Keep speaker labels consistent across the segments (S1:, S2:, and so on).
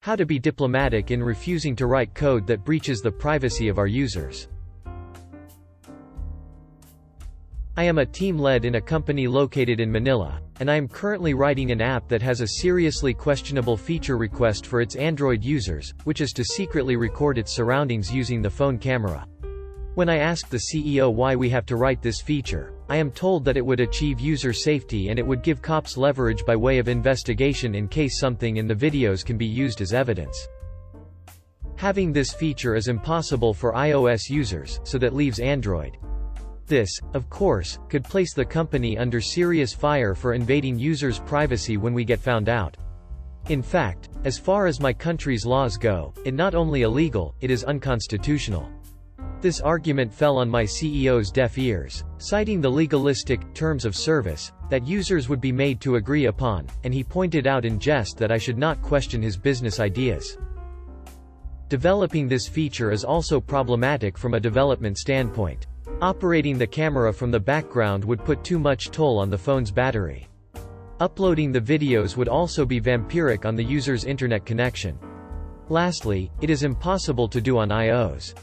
S1: How to be diplomatic in refusing to write code that breaches the privacy of our users. I am a team lead in a company located in Manila, and I am currently writing an app that has a seriously questionable feature request for its Android users, which is to secretly record its surroundings using the phone camera. When I ask the CEO why we have to write this feature, I am told that it would achieve user safety and it would give cops leverage by way of investigation in case something in the videos can be used as evidence. Having this feature is impossible for iOS users, so that leaves Android. This, of course, could place the company under serious fire for invading users' privacy when we get found out. In fact, as far as my country's laws go, it's not only illegal, it is unconstitutional. This argument fell on my CEO's deaf ears, citing the legalistic terms of service that users would be made to agree upon, and he pointed out in jest that I should not question his business ideas. Developing this feature is also problematic from a development standpoint. Operating the camera from the background would put too much toll on the phone's battery. Uploading the videos would also be vampiric on the user's internet connection. Lastly, it is impossible to do on iOS.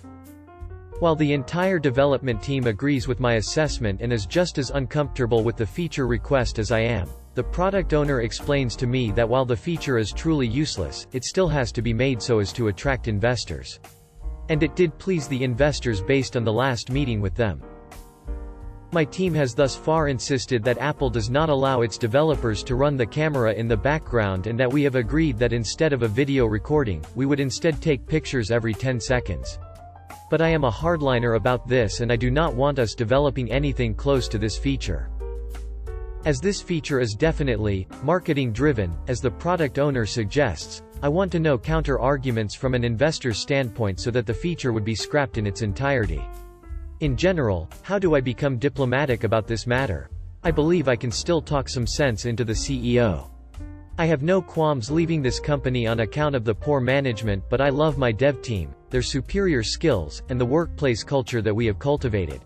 S1: While the entire development team agrees with my assessment and is just as uncomfortable with the feature request as I am, the product owner explains to me that while the feature is truly useless, it still has to be made so as to attract investors. And it did please the investors based on the last meeting with them. My team has thus far insisted that Apple does not allow its developers to run the camera in the background, and that we have agreed that instead of a video recording, we would instead take pictures every 10 seconds. But I am a hardliner about this and I do not want us developing anything close to this feature. As this feature is definitely marketing-driven, as the product owner suggests, I want to know counter-arguments from an investor's standpoint so that the feature would be scrapped in its entirety. In general, how do I become diplomatic about this matter? I believe I can still talk some sense into the CEO. I have no qualms leaving this company on account of the poor management, but I love my dev team, their superior skills, and the workplace culture that we have cultivated.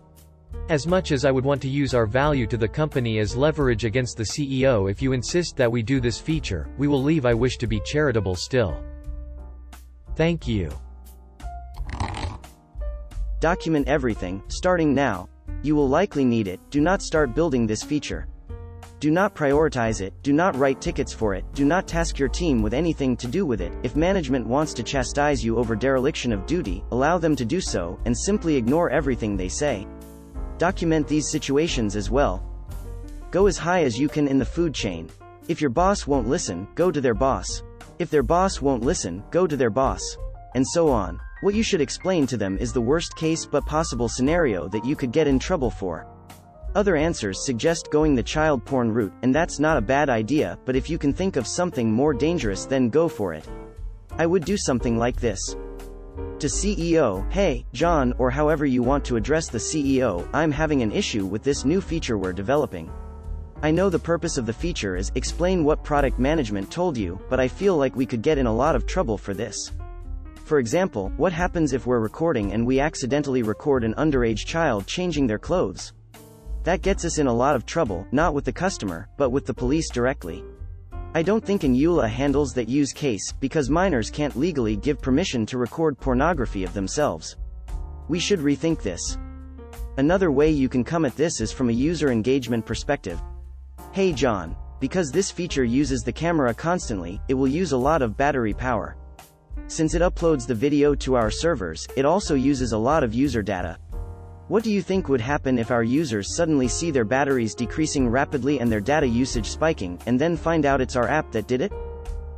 S1: As much as I would want to use our value to the company as leverage against the CEO, if you insist that we do this feature, we will leave. I wish to be charitable still. Thank you.
S2: Document everything, starting now. You will likely need it. Do not start building this feature. Do not prioritize it, do not write tickets for it, do not task your team with anything to do with it. If management wants to chastise you over dereliction of duty, allow them to do so, and simply ignore everything they say. Document these situations as well. Go as high as you can in the food chain. If your boss won't listen, go to their boss. If their boss won't listen, go to their boss. And so on. What you should explain to them is the worst case but possible scenario that you could get in trouble for. Other answers suggest going the child porn route, and that's not a bad idea, but if you can think of something more dangerous, then go for it. I would do something like this. To CEO, hey, John, or however you want to address the CEO, I'm having an issue with this new feature we're developing. I know the purpose of the feature is explain what product management told you, but I feel like we could get in a lot of trouble for this. For example, what happens if we're recording and we accidentally record an underage child changing their clothes? That gets us in a lot of trouble, not with the customer, but with the police directly. I don't think an EULA handles that use case, because minors can't legally give permission to record pornography of themselves. We should rethink this. Another way you can come at this is from a user engagement perspective. Hey John, because this feature uses the camera constantly, it will use a lot of battery power. Since it uploads the video to our servers, it also uses a lot of user data. What do you think would happen if our users suddenly see their batteries decreasing rapidly and their data usage spiking, and then find out it's our app that did it?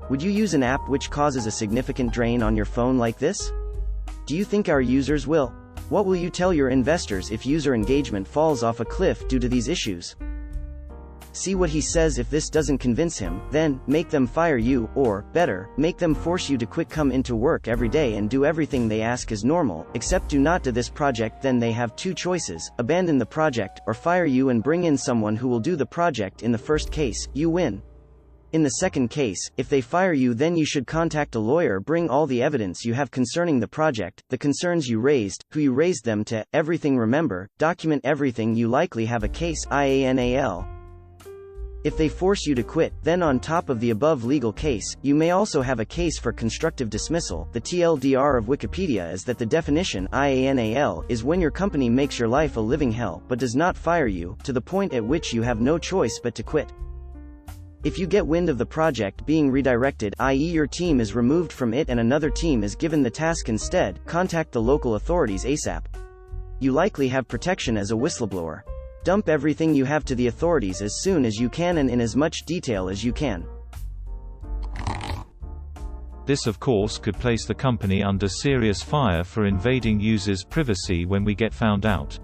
S2: Would you use an app which causes a significant drain on your phone like this? Do you think our users will? What will you tell your investors if user engagement falls off a cliff due to these issues? See what he says. If this doesn't convince him, then make them fire you, or, better, make them force you to quit. Come into work every day and do everything they ask as normal, except do not do this project. Then they have two choices: abandon the project, or fire you and bring in someone who will do the project. In the first case, you win. In the second case, if they fire you, then you should contact a lawyer, bring all the evidence you have concerning the project, the concerns you raised, who you raised them to, everything. Remember, document everything. You likely have a case. IANAL. If they force you to quit, then on top of the above legal case, you may also have a case for constructive dismissal. The TLDR of Wikipedia is that the definition, IANAL, is when your company makes your life a living hell, but does not fire you, to the point at which you have no choice but to quit. If you get wind of the project being redirected, i.e. your team is removed from it and another team is given the task instead, contact the local authorities ASAP. You likely have protection as a whistleblower. Dump everything you have to the authorities as soon as you can and in as much detail as you can.
S3: This of course could place the company under serious fire for invading users' privacy when we get found out.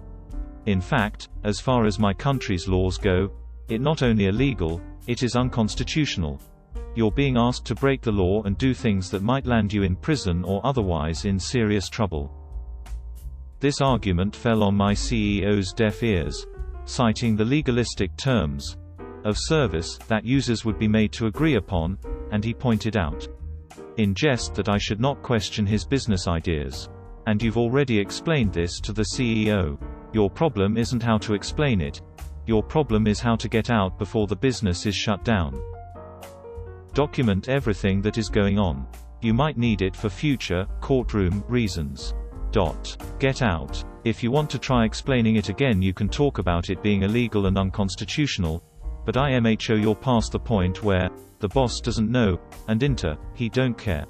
S3: In fact, as far as my country's laws go, it's not only illegal, it is unconstitutional. You're being asked to break the law and do things that might land you in prison or otherwise in serious trouble. This argument fell on my CEO's deaf ears, citing the legalistic terms of service that users would be made to agree upon, and he pointed out in jest that I should not question his business ideas. And you've already explained this to the CEO. Your problem isn't how to explain it. Your problem is how to get out before the business is shut down. Document everything that is going on. You might need it for future courtroom reasons. Get out. If you want to try explaining it again, you can talk about it being illegal and unconstitutional, but IMHO you're past the point where the boss doesn't know, and he don't care.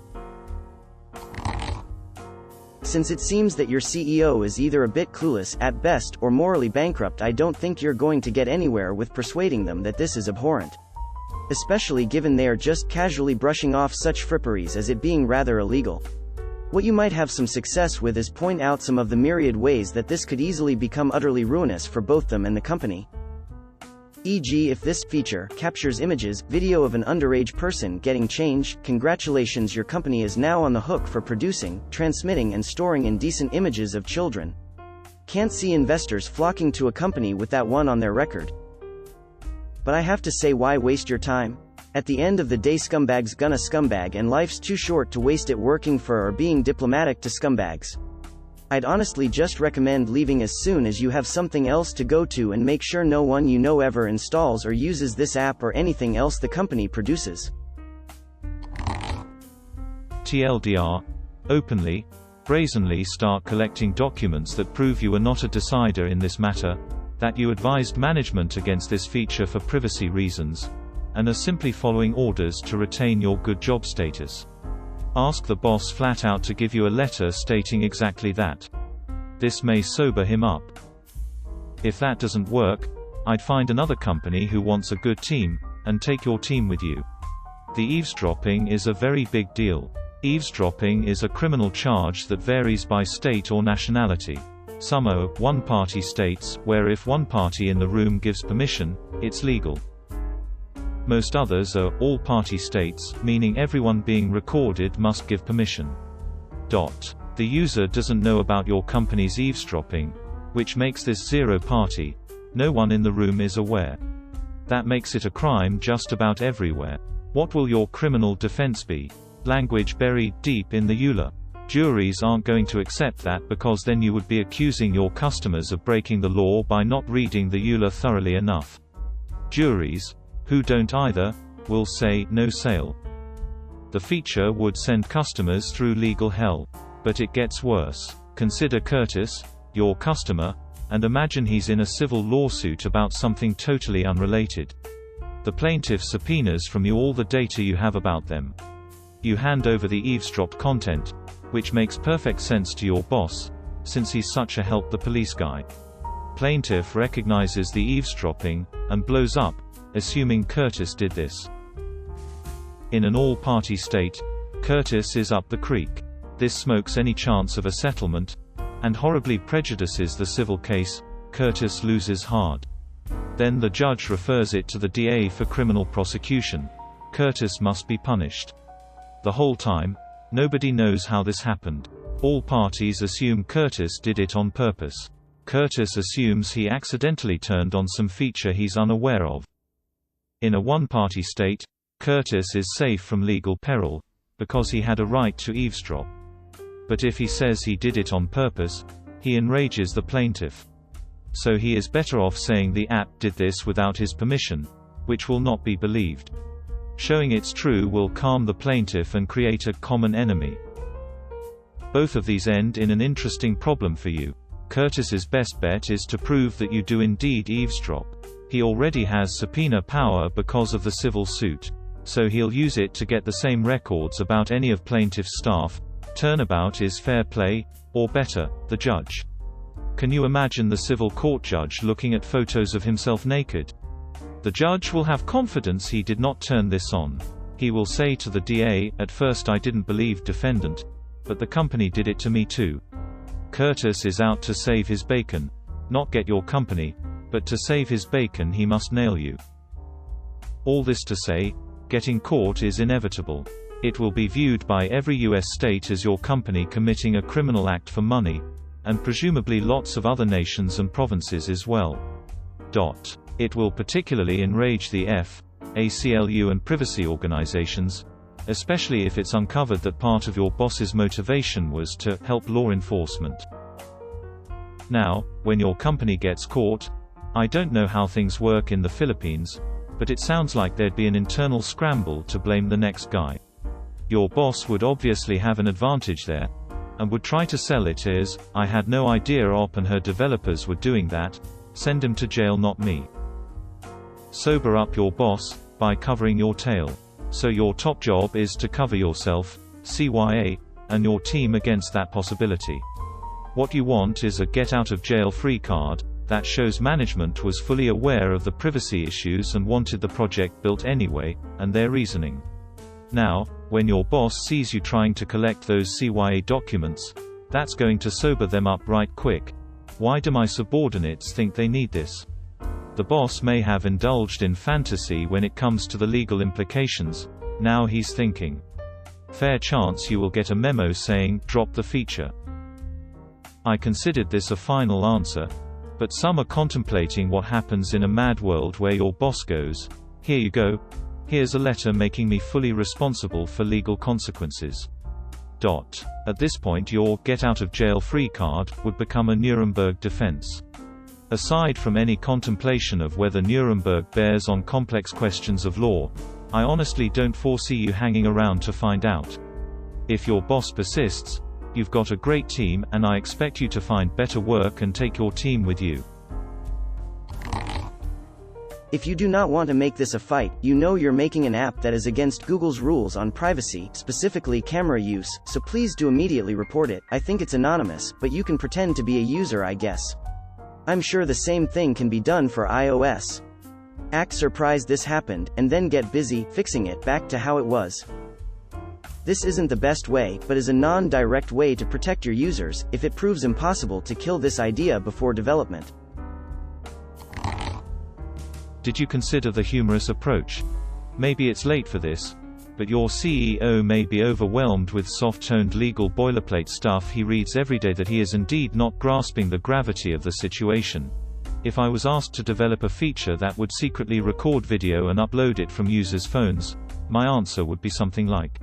S2: Since it seems that your CEO is either a bit clueless at best or morally bankrupt, I don't think you're going to get anywhere with persuading them that this is abhorrent. Especially given they are just casually brushing off such fripperies as it being rather illegal. What you might have some success with is point out some of the myriad ways that this could easily become utterly ruinous for both them and the company. E.g., if this feature captures images, video of an underage person getting change, congratulations, your company is now on the hook for producing, transmitting and storing indecent images of children. Can't see investors flocking to a company with that one on their record. But I have to say, why waste your time? At the end of the day, scumbag's gonna scumbag, and life's too short to waste it working for or being diplomatic to scumbags. I'd honestly just recommend leaving as soon as you have something else to go to, and make sure no one you know ever installs or uses this app or anything else the company produces.
S3: TLDR. Openly, brazenly start collecting documents that prove you are not a decider in this matter, that you advised management against this feature for privacy reasons, and are simply following orders to retain your good job status. Ask the boss flat out to give you a letter stating exactly that. This may sober him up. If that doesn't work, I'd find another company who wants a good team, and take your team with you. The eavesdropping is a very big deal. Eavesdropping is a criminal charge that varies by state or nationality. Some are one-party states, where if one party in the room gives permission, it's legal. Most others are all-party states, meaning everyone being recorded must give permission. The user doesn't know about your company's eavesdropping, which makes this zero-party. No one in the room is aware. That makes it a crime just about everywhere. What will your criminal defense be? Language buried deep in the EULA. Juries aren't going to accept that, because then you would be accusing your customers of breaking the law by not reading the EULA thoroughly enough. Juries, who don't either, will say no sale. The feature would send customers through legal hell. But it gets worse. Consider Curtis, your customer, and imagine he's in a civil lawsuit about something totally unrelated. The plaintiff subpoenas from you all the data you have about them. You hand over the eavesdropped content, which makes perfect sense to your boss, since he's such a help the police guy. Plaintiff recognizes the eavesdropping, and blows up, assuming Curtis did this. In an all-party state, Curtis is up the creek. This smokes any chance of a settlement, and horribly prejudices the civil case. Curtis loses hard. Then the judge refers it to the DA for criminal prosecution. Curtis must be punished. The whole time, nobody knows how this happened. All parties assume Curtis did it on purpose. Curtis assumes he accidentally turned on some feature he's unaware of. In a one-party state, Curtis is safe from legal peril, because he had a right to eavesdrop. But if he says he did it on purpose, he enrages the plaintiff. So he is better off saying the app did this without his permission, which will not be believed. Showing it's true will calm the plaintiff and create a common enemy. Both of these end in an interesting problem for you. Curtis's best bet is to prove that you do indeed eavesdrop. He already has subpoena power because of the civil suit. So he'll use it to get the same records about any of plaintiff's staff. Turnabout is fair play, or better, the judge. Can you imagine the civil court judge looking at photos of himself naked? The judge will have confidence he did not turn this on. He will say to the DA, "At first I didn't believe defendant, but the company did it to me too." Curtis is out to save his bacon. Not get your company, but to save his bacon he must nail you. All this to say, getting caught is inevitable. It will be viewed by every US state as your company committing a criminal act for money, and presumably lots of other nations and provinces as well. It will particularly enrage the ACLU and privacy organizations, especially if it's uncovered that part of your boss's motivation was to help law enforcement. Now, when your company gets caught, I don't know how things work in the Philippines, but it sounds like there'd be an internal scramble to blame the next guy. Your boss would obviously have an advantage there, and would try to sell it as, "I had no idea OP and her developers were doing that, send him to jail not me." Sober up your boss, by covering your tail. So your top job is to cover yourself, CYA, and your team against that possibility. What you want is a get-out-of-jail-free card that shows management was fully aware of the privacy issues and wanted the project built anyway, and their reasoning. Now, when your boss sees you trying to collect those CYA documents, that's going to sober them up right quick. Why do my subordinates think they need this? The boss may have indulged in fantasy when it comes to the legal implications. Now he's thinking. Fair chance you will get a memo saying, "Drop the feature." I considered this a final answer, but some are contemplating what happens in a mad world where your boss goes, "Here you go. Here's a letter making me fully responsible for legal consequences." At this point your get-out-of-jail-free card would become a Nuremberg defense. Aside from any contemplation of whether Nuremberg bears on complex questions of law, I honestly don't foresee you hanging around to find out. If your boss persists, you've got a great team, and I expect you to find better work and take your team with you.
S2: If you do not want to make this a fight, you know you're making an app that is against Google's rules on privacy, specifically camera use, so please do immediately report it. I think it's anonymous, but you can pretend to be a user, I guess. I'm sure the same thing can be done for iOS. Act surprised this happened, and then get busy fixing it back to how it was. This isn't the best way, but is a non-direct way to protect your users, if it proves impossible to kill this idea before development.
S3: Did you consider the humorous approach? Maybe it's late for this, but your CEO may be overwhelmed with soft-toned legal boilerplate stuff he reads every day that he is indeed not grasping the gravity of the situation. If I was asked to develop a feature that would secretly record video and upload it from users' phones, my answer would be something like,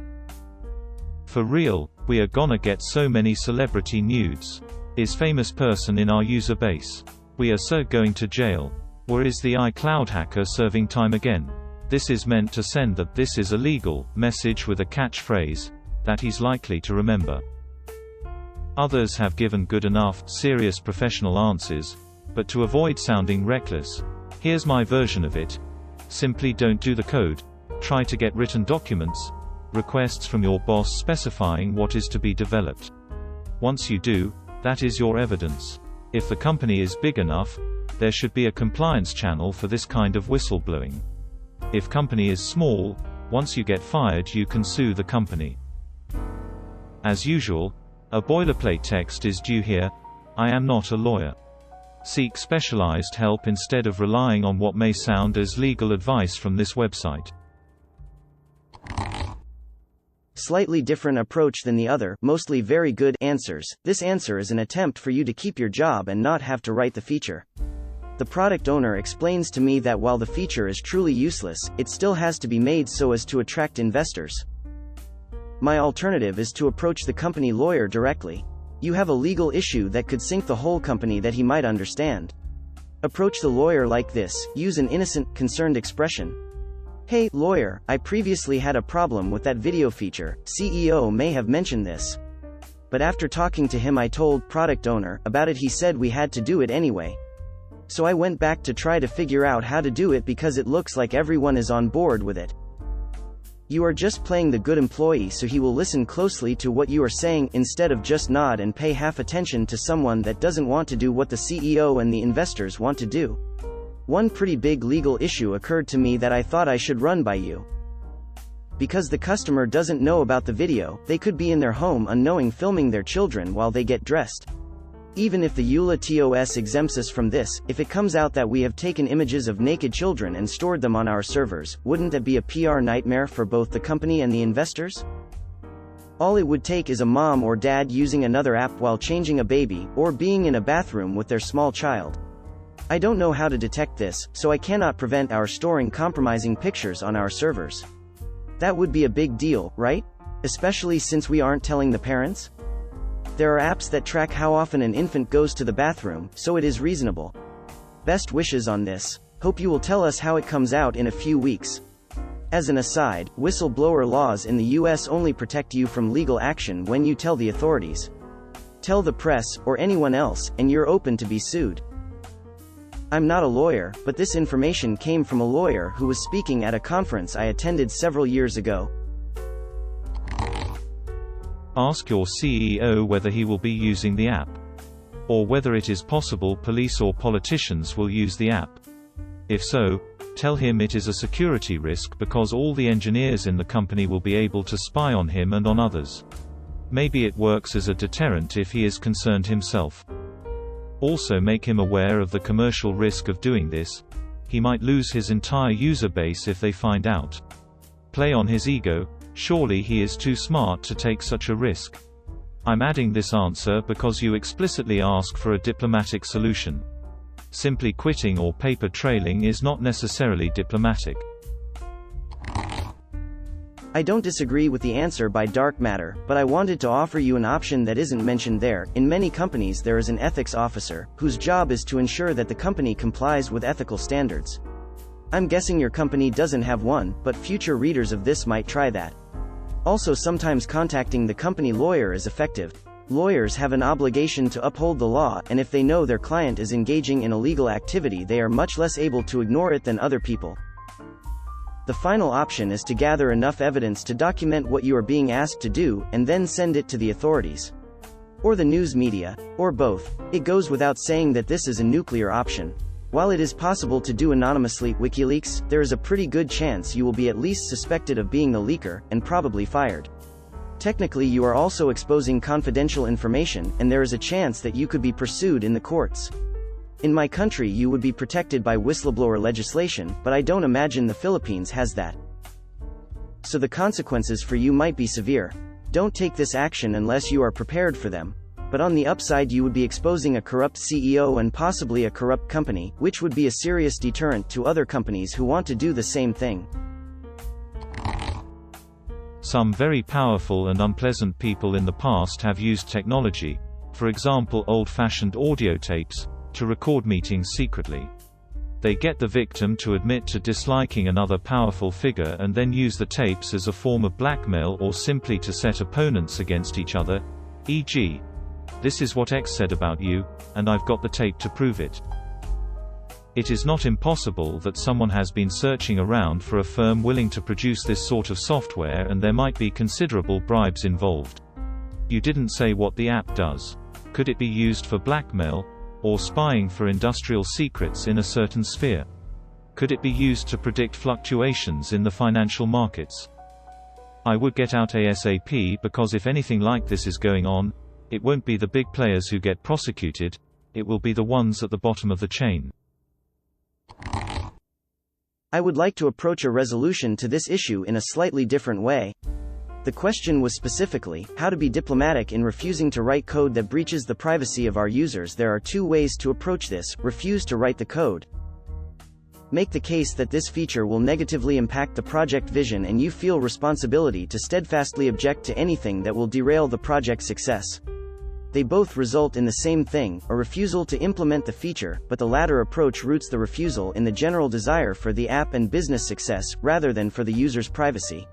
S3: "For real, we are gonna get so many celebrity nudes. Is famous person in our user base. We are so going to jail. Or is the iCloud hacker serving time again?" This is meant to send the "this is illegal" message with a catchphrase that he's likely to remember. Others have given good enough, serious professional answers, but to avoid sounding reckless, here's my version of it. Simply don't do the code. Try to get written documents, requests from your boss specifying what is to be developed. Once you do, that is your evidence. If the company is big enough, there should be a compliance channel for this kind of whistleblowing. If company is small, once you get fired you can sue the company. As usual, a boilerplate text is due here. I am not a lawyer. Seek specialized help instead of relying on what may sound as legal advice from this website.
S2: Slightly different approach than the other, mostly very good answers. This answer is an attempt for you to keep your job and not have to write the feature. The product owner explains to me that while the feature is truly useless, it still has to be made so as to attract investors. My alternative is to approach the company lawyer directly. You have a legal issue that could sink the whole company that he might understand. Approach the lawyer like this, use an innocent, concerned expression. Hey, lawyer, I previously had a problem with that video feature, CEO may have mentioned this. But after talking to him I told product owner about it, he said we had to do it anyway. So I went back to try to figure out how to do it because it looks like everyone is on board with it. You are just playing the good employee, so he will listen closely to what you are saying, instead of just nod and pay half attention to someone that doesn't want to do what the CEO and the investors want to do. One pretty big legal issue occurred to me that I thought I should run by you. Because the customer doesn't know about the video, they could be in their home unknowing filming their children while they get dressed. Even if the EULA TOS exempts us from this, if it comes out that we have taken images of naked children and stored them on our servers, wouldn't that be a PR nightmare for both the company and the investors? All it would take is a mom or dad using another app while changing a baby, or being in a bathroom with their small child. I don't know how to detect this, so I cannot prevent our storing compromising pictures on our servers. That would be a big deal, right? Especially since we aren't telling the parents? There are apps that track how often an infant goes to the bathroom, so it is reasonable. Best wishes on this. Hope you will tell us how it comes out in a few weeks. As an aside, whistleblower laws in the US only protect you from legal action when you tell the authorities. Tell the press, or anyone else, and you're open to be sued. I'm not a lawyer, but this information came from a lawyer who was speaking at a conference I attended several years ago.
S3: Ask your CEO whether he will be using the app, or whether it is possible police or politicians will use the app. If so, tell him it is a security risk because all the engineers in the company will be able to spy on him and on others. Maybe it works as a deterrent if he is concerned himself. Also make him aware of the commercial risk of doing this. He might lose his entire user base if they find out. Play on his ego. Surely he is too smart to take such a risk. I'm adding this answer because you explicitly ask for a diplomatic solution. Simply quitting or paper trailing is not necessarily diplomatic.
S2: I don't disagree with the answer by dark matter, but I wanted to offer you an option that isn't mentioned there. In many companies there is an ethics officer, whose job is to ensure that the company complies with ethical standards. I'm guessing your company doesn't have one, but future readers of this might try that. Also, sometimes contacting the company lawyer is effective. Lawyers have an obligation to uphold the law, and if they know their client is engaging in illegal activity they are much less able to ignore it than other people. The final option is to gather enough evidence to document what you are being asked to do, and then send it to the authorities. Or the news media, or both. It goes without saying that this is a nuclear option. While it is possible to do anonymously, WikiLeaks, there is a pretty good chance you will be at least suspected of being the leaker, and probably fired. Technically you are also exposing confidential information, and there is a chance that you could be pursued in the courts. In my country you would be protected by whistleblower legislation, but I don't imagine the Philippines has that. So the consequences for you might be severe. Don't take this action unless you are prepared for them. But on the upside you would be exposing a corrupt CEO and possibly a corrupt company, which would be a serious deterrent to other companies who want to do the same thing.
S3: Some very powerful and unpleasant people in the past have used technology, for example old-fashioned audio tapes, to record meetings secretly. They get the victim to admit to disliking another powerful figure and then use the tapes as a form of blackmail or simply to set opponents against each other, e.g., "This is what X said about you, and I've got the tape to prove it." It is not impossible that someone has been searching around for a firm willing to produce this sort of software, and there might be considerable bribes involved. You didn't say what the app does. Could it be used for blackmail, or spying for industrial secrets in a certain sphere? Could it be used to predict fluctuations in the financial markets? I would get out ASAP, because if anything like this is going on, it won't be the big players who get prosecuted, it will be the ones at the bottom of the chain.
S2: I would like to approach a resolution to this issue in a slightly different way. The question was specifically, how to be diplomatic in refusing to write code that breaches the privacy of our users. There are two ways to approach this: refuse to write the code. Make the case that this feature will negatively impact the project vision and you feel responsibility to steadfastly object to anything that will derail the project's success. They both result in the same thing, a refusal to implement the feature, but the latter approach roots the refusal in the general desire for the app and business success, rather than for the user's privacy.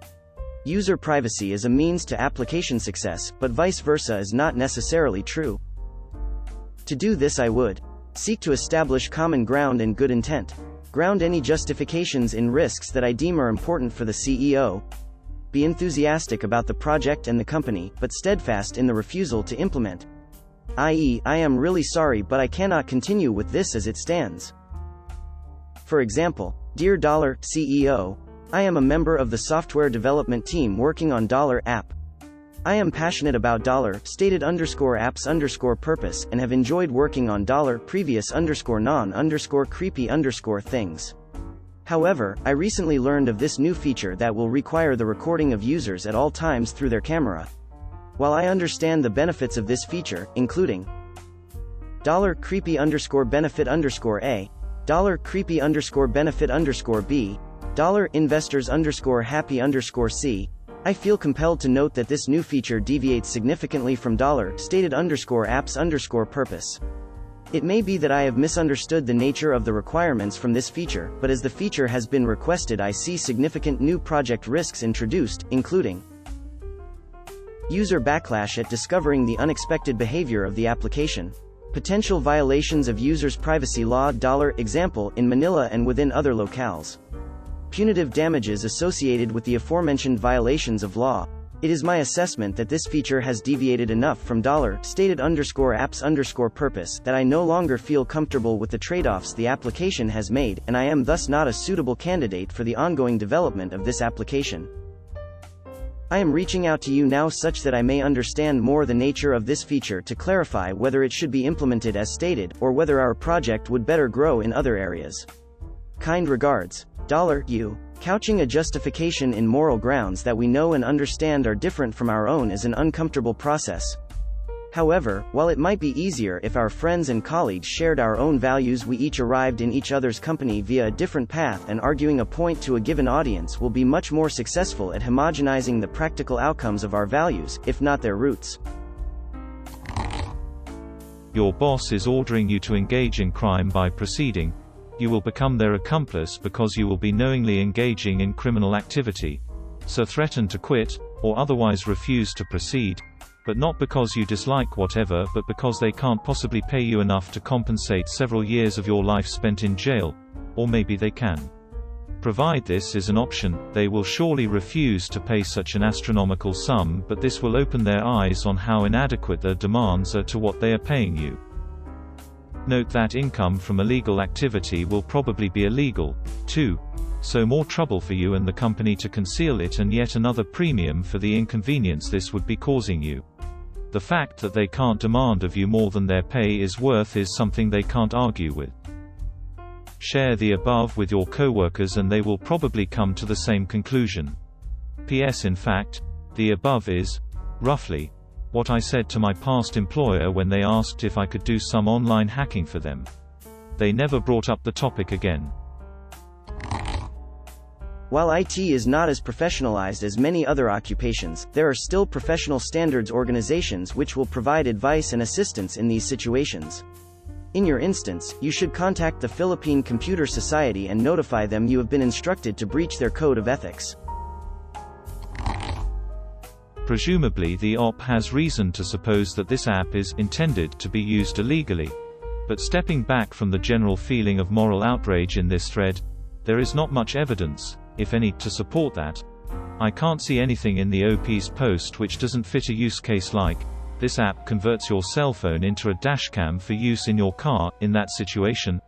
S2: User privacy is a means to application success, but vice versa is not necessarily true. To do this I would seek to establish common ground and good intent. Ground any justifications in risks that I deem are important for the CEO. Be enthusiastic about the project and the company, but steadfast in the refusal to implement. I.e., I am really sorry but I cannot continue with this as it stands. For example, Dear CEO, I am a member of the software development team working on $app. I am passionate about $stated_apps_ purpose and have enjoyed working on $previous_non_creepy_ things. However, I recently learned of this new feature that will require the recording of users at all times through their camera. While I understand the benefits of this feature, including $creepy_benefit_A, $creepy_benefit_B, $investors_happy_C, I feel compelled to note that this new feature deviates significantly from $stated_apps_ purpose. It may be that I have misunderstood the nature of the requirements from this feature, but as the feature has been requested I see significant new project risks introduced, including user backlash at discovering the unexpected behavior of the application, potential violations of users' privacy law example in Manila and within other locales, punitive damages associated with the aforementioned violations of law. It is my assessment that this feature has deviated enough from $stated_apps_ purpose that I no longer feel comfortable with the trade-offs the application has made, and I am thus not a suitable candidate for the ongoing development of this application. I am reaching out to you now such that I may understand more the nature of this feature to clarify whether it should be implemented as stated, or whether our project would better grow in other areas. Kind regards. $. Couching a justification in moral grounds that we know and understand are different from our own is an uncomfortable process. However, while it might be easier if our friends and colleagues shared our own values, we each arrived in each other's company via a different path, and arguing a point to a given audience will be much more successful at homogenizing the practical outcomes of our values, if not their roots.
S3: Your boss is ordering you to engage in crime by proceeding. You will become their accomplice because you will be knowingly engaging in criminal activity. So threaten to quit, or otherwise refuse to proceed. But not because you dislike whatever, but because they can't possibly pay you enough to compensate several years of your life spent in jail. Or maybe they can. Provide this is an option, they will surely refuse to pay such an astronomical sum, but this will open their eyes on how inadequate their demands are to what they are paying you. Note that income from illegal activity will probably be illegal, too. So more trouble for you and the company to conceal it, and yet another premium for the inconvenience this would be causing you. The fact that they can't demand of you more than their pay is worth is something they can't argue with. Share the above with your coworkers and they will probably come to the same conclusion. P.S. In fact, the above is, roughly, what I said to my past employer when they asked if I could do some online hacking for them. They never brought up the topic again.
S2: While IT is not as professionalized as many other occupations, there are still professional standards organizations which will provide advice and assistance in these situations. In your instance, you should contact the Philippine Computer Society and notify them you have been instructed to breach their code of ethics.
S3: Presumably the OP has reason to suppose that this app is intended to be used illegally. But stepping back from the general feeling of moral outrage in this thread, there is not much evidence, if any, to support that. I can't see anything in the OP's post which doesn't fit a use case like, this app converts your cell phone into a dashcam for use in your car. In that situation,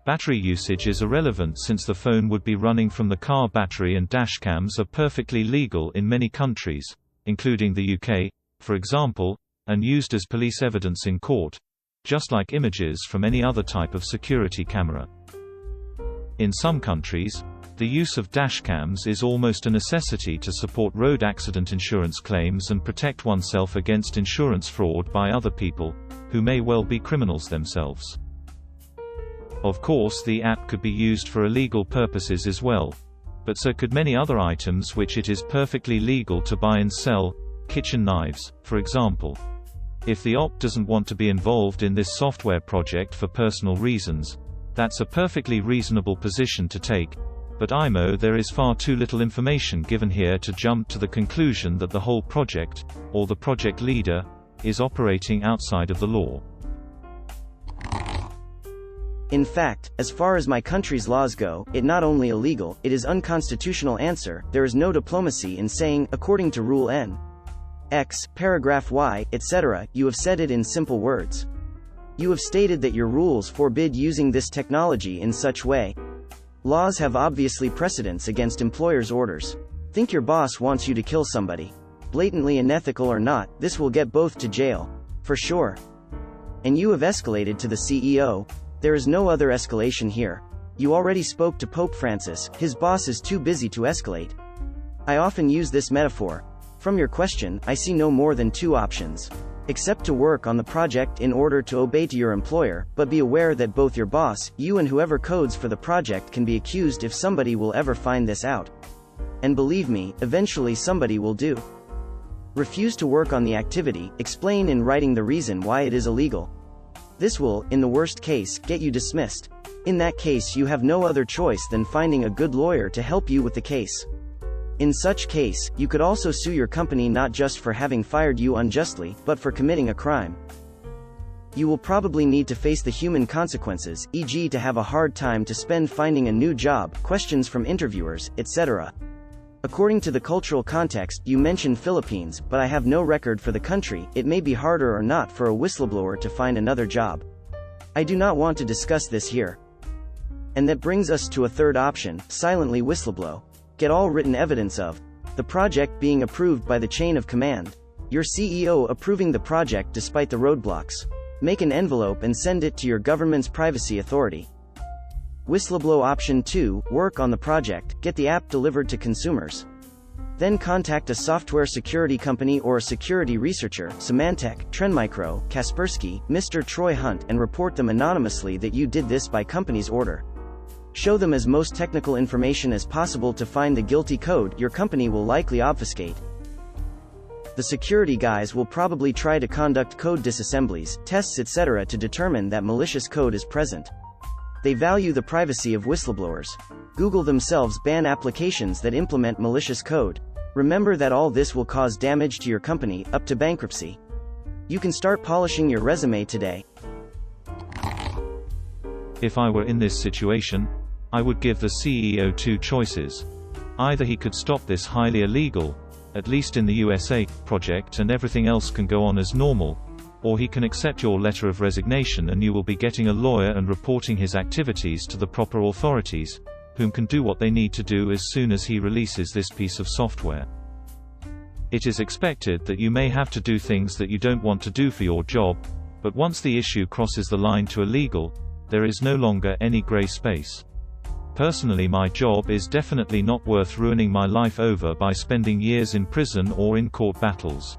S3: battery usage is irrelevant since the phone would be running from the car battery, and dashcams are perfectly legal in many countries, including the UK, for example, and used as police evidence in court, just like images from any other type of security camera. In some countries, the use of dashcams is almost a necessity to support road accident insurance claims and protect oneself against insurance fraud by other people, who may well be criminals themselves. Of course, the app could be used for illegal purposes as well. But so could many other items which it is perfectly legal to buy and sell, kitchen knives, for example. If the op doesn't want to be involved in this software project for personal reasons, that's a perfectly reasonable position to take. But IMO, there is far too little information given here to jump to the conclusion that the whole project, or the project leader, is operating outside of the law.
S2: In fact, as far as my country's laws go, it not only illegal, it is unconstitutional. Answer: there is no diplomacy in saying, according to Rule N. X, paragraph Y, etc. You have said it in simple words. You have stated that your rules forbid using this technology in such way. Laws have obviously precedence against employers' orders. Think your boss wants you to kill somebody. Blatantly unethical or not, this will get both to jail. For sure. And you have escalated to the CEO. There is no other escalation here. You already spoke to Pope Francis, his boss is too busy to escalate. I often use this metaphor. From your question, I see no more than two options. Accept to work on the project in order to obey to your employer, but be aware that both your boss, you and whoever codes for the project can be accused if somebody will ever find this out. And believe me, eventually somebody will do. Refuse to work on the activity, explain in writing the reason why it is illegal. This will, in the worst case, get you dismissed. In that case you have no other choice than finding a good lawyer to help you with the case. In such case, you could also sue your company not just for having fired you unjustly, but for committing a crime. You will probably need to face the human consequences, e.g. to have a hard time to spend finding a new job, questions from interviewers, etc. According to the cultural context, you mentioned Philippines, but I have no record for the country. It may be harder or not for a whistleblower to find another job. I do not want to discuss this here. And that brings us to a third option: silently whistleblow. Get all written evidence of the project being approved by the chain of command. Your CEO approving the project despite the roadblocks. Make an envelope and send it to your government's privacy authority. Whistleblow option 2, work on the project, get the app delivered to consumers. Then contact a software security company or a security researcher, Symantec, Trendmicro, Kaspersky, Mr. Troy Hunt, and report them anonymously that you did this by company's order. Show them as most technical information as possible to find the guilty code. Your company will likely obfuscate. The security guys will probably try to conduct code disassemblies, tests, etc. to determine that malicious code is present. They value the privacy of whistleblowers. Google themselves ban applications that implement malicious code. Remember that all this will cause damage to your company, up to bankruptcy. You can start polishing your resume today.
S3: If I were in this situation, I would give the CEO two choices. Either he could stop this highly illegal, at least in the USA, project and everything else can go on as normal, or he can accept your letter of resignation and you will be getting a lawyer and reporting his activities to the proper authorities, whom can do what they need to do as soon as he releases this piece of software. It is expected that you may have to do things that you don't want to do for your job, but once the issue crosses the line to illegal, there is no longer any gray space. Personally, my job is definitely not worth ruining my life over by spending years in prison or in court battles.